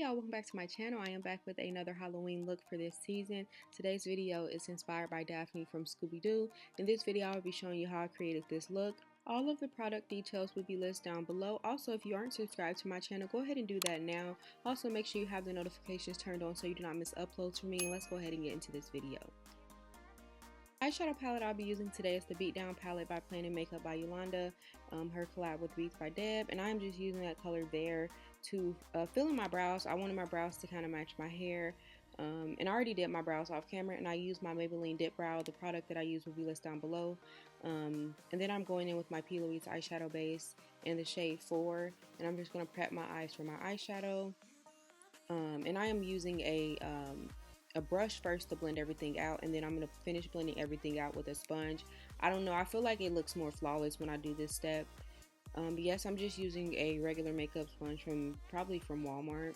y'all, welcome back to my channel. I am back with another Halloween look for this season. Today's video is inspired by Daphne from Scooby-Doo. In this video, I'll be showing you how I created this look. All of the product details will be listed down below. Also, if you aren't subscribed to my channel, go ahead and do that now. Also, make sure you have the notifications turned on so you do not miss uploads from me. Let's go ahead and get into this video. Eyeshadow palette I'll be using today is the BeatDown palette by Daphne Makeup by Yolanda, her collab with Beats by Deb, and I'm just using that color there to fill in my brows. I wanted my brows to kind of match my hair, and I already did my brows off camera, and I used my Maybelline Dip Brow. The product that I use will be listed down below, and then I'm going in with my PLouise eyeshadow base in the shade 4, and I'm just going to prep my eyes for my eyeshadow, and I am using a brush first to blend everything out, and then I'm going to finish blending everything out with a sponge. I don't know, I feel like it looks more flawless when I do this step. But yes, I'm just using a regular makeup sponge probably from Walmart.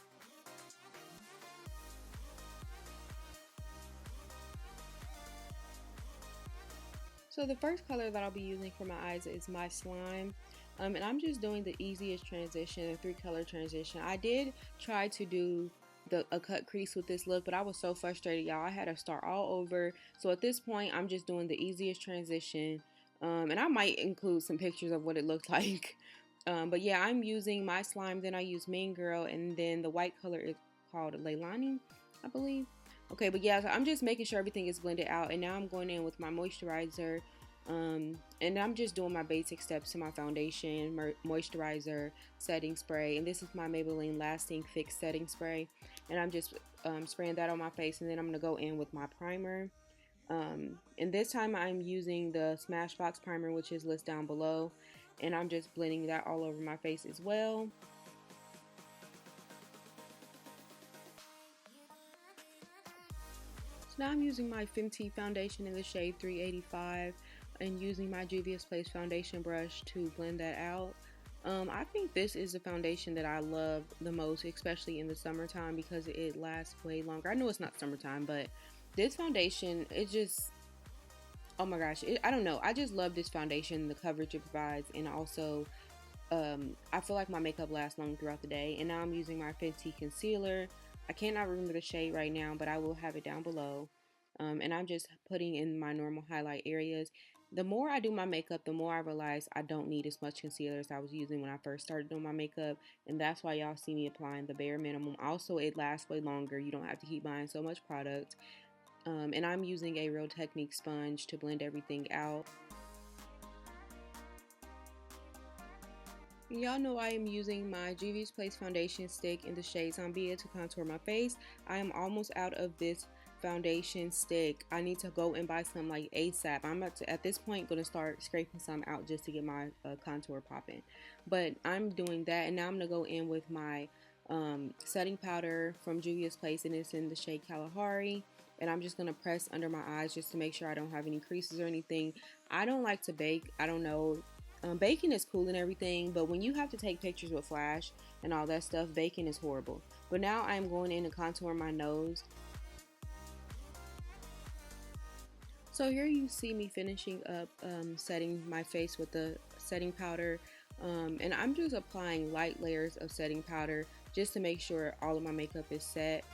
So the first color that I'll be using for my eyes is my slime. And I'm just doing the easiest transition, a 3-color transition. I did try to do a cut crease with this look, but I was so frustrated, y'all. I had to start all over. So at this point, I'm just doing the easiest transition, and I might include some pictures of what it looked like. But yeah, I'm using my slime, then I use Mean Girl, and then the white color is called Leilani, I believe. Okay, but yeah, so I'm just making sure everything is blended out, and now I'm going in with my moisturizer. And I'm just doing my basic steps to my foundation, moisturizer, setting spray, and this is my Maybelline Lasting Fix Setting Spray, and I'm just spraying that on my face, and then I'm going to go in with my primer. And this time I'm using the SmashBox primer, which is listed down below, and I'm just blending that all over my face as well. So now I'm using my Fenty foundation in the shade 385 and using my Juvias foundation brush to blend that out. I think this is the foundation that I love the most, especially in the summertime, because it lasts way longer. I know it's not summertime, but this foundation, it just, oh my gosh, I don't know. I just love this foundation, the coverage it provides, and also I feel like my makeup lasts long throughout the day. And now I'm using my Fenty concealer. I cannot remember the shade right now, but I will have it down below. And I'm just putting in my normal highlight areas. The more I do my makeup, the more I realize I don't need as much concealer as I was using when I first started doing my makeup, and that's why y'all see me applying the bare minimum. Also, it lasts way longer. You don't have to keep buying so much product. And I'm using a Real Technique sponge to blend everything out. Y'all know I am using my Juvia's foundation stick in the shade Zambia to contour my face. I am almost out of this foundation stick. I need to go and buy some like ASAP. I'm at this point going to start scraping some out just to get my contour popping. But I'm doing that, and now I'm going to go in with my setting powder from Juvia's Place, and it's in the shade Kalahari. And I'm just going to press under my eyes just to make sure I don't have any creases or anything. I don't like to bake. I don't know. Baking is cool and everything, but when you have to take pictures with flash and all that stuff, baking is horrible. But now I'm going in to contour my nose. So here you see me finishing up setting my face with the setting powder, and I'm just applying light layers of setting powder just to make sure all of my makeup is set.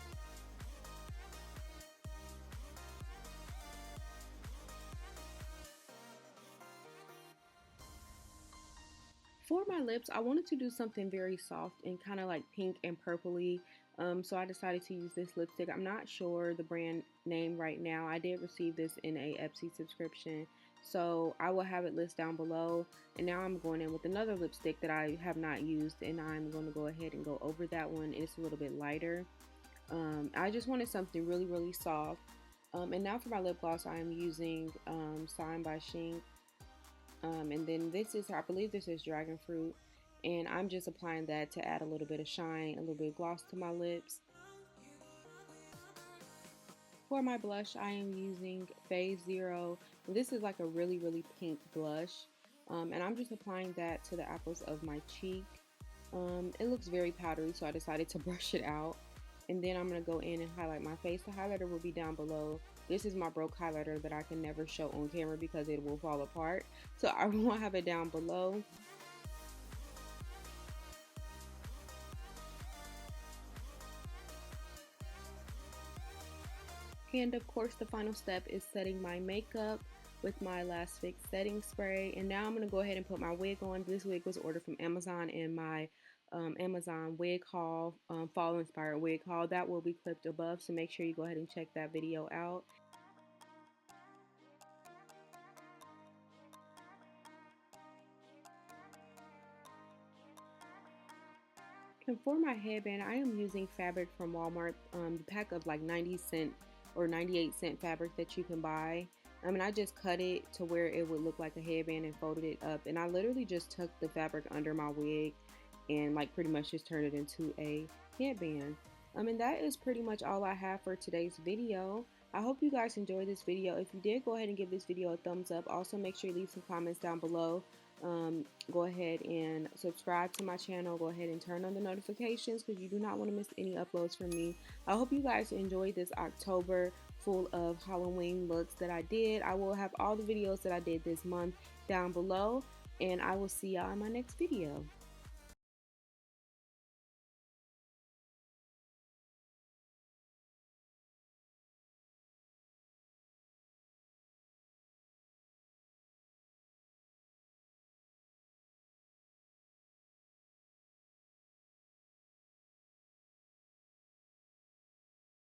For my lips, I wanted to do something very soft and kind of like pink and purpley. So I decided to use this lipstick. I'm not sure the brand name right now. I did receive this in a Etsy subscription, so I will have it listed down below. And now I'm going in with another lipstick that I have not used, and I'm going to go ahead and go over that one. It's a little bit lighter. I just wanted something really, really soft. And now for my lip gloss, I am using Sign by Shenk. And then this is, I believe this is Dragon Fruit. And I'm just applying that to add a little bit of shine, a little bit of gloss to my lips. For my blush, I am using Phase Zero. This is like a really, really pink blush. And I'm just applying that to the apples of my cheek. It looks very powdery, so I decided to brush it out. And then I'm going to go in and highlight my face. The highlighter will be down below. This is my Brooke highlighter that I can never show on camera because it will fall apart. So I will have it down below. And of course, the final step is setting my makeup with my Last Fix setting spray. And now I'm going to go ahead and put my wig on. This wig was ordered from Amazon in my Amazon wig haul, fall inspired wig haul. That will be clipped above, so make sure you go ahead and check that video out. And for my headband, I am using fabric from Walmart, the pack of like 90-cent or 98-cent fabric that you can buy. And I just cut it to where it would look like a headband and folded it up. And I literally just tucked the fabric under my wig and like pretty much just turned it into a headband. And that is pretty much all I have for today's video. I hope you guys enjoyed this video. If you did, go ahead and give this video a thumbs up. Also, make sure you leave some comments down below. Go ahead and subscribe to my channel. Go ahead and turn on the notifications because you do not want to miss any uploads from me. I hope you guys enjoyed this October full of Halloween looks that I did. I will have all the videos that I did this month down below, and I will see y'all in my next video.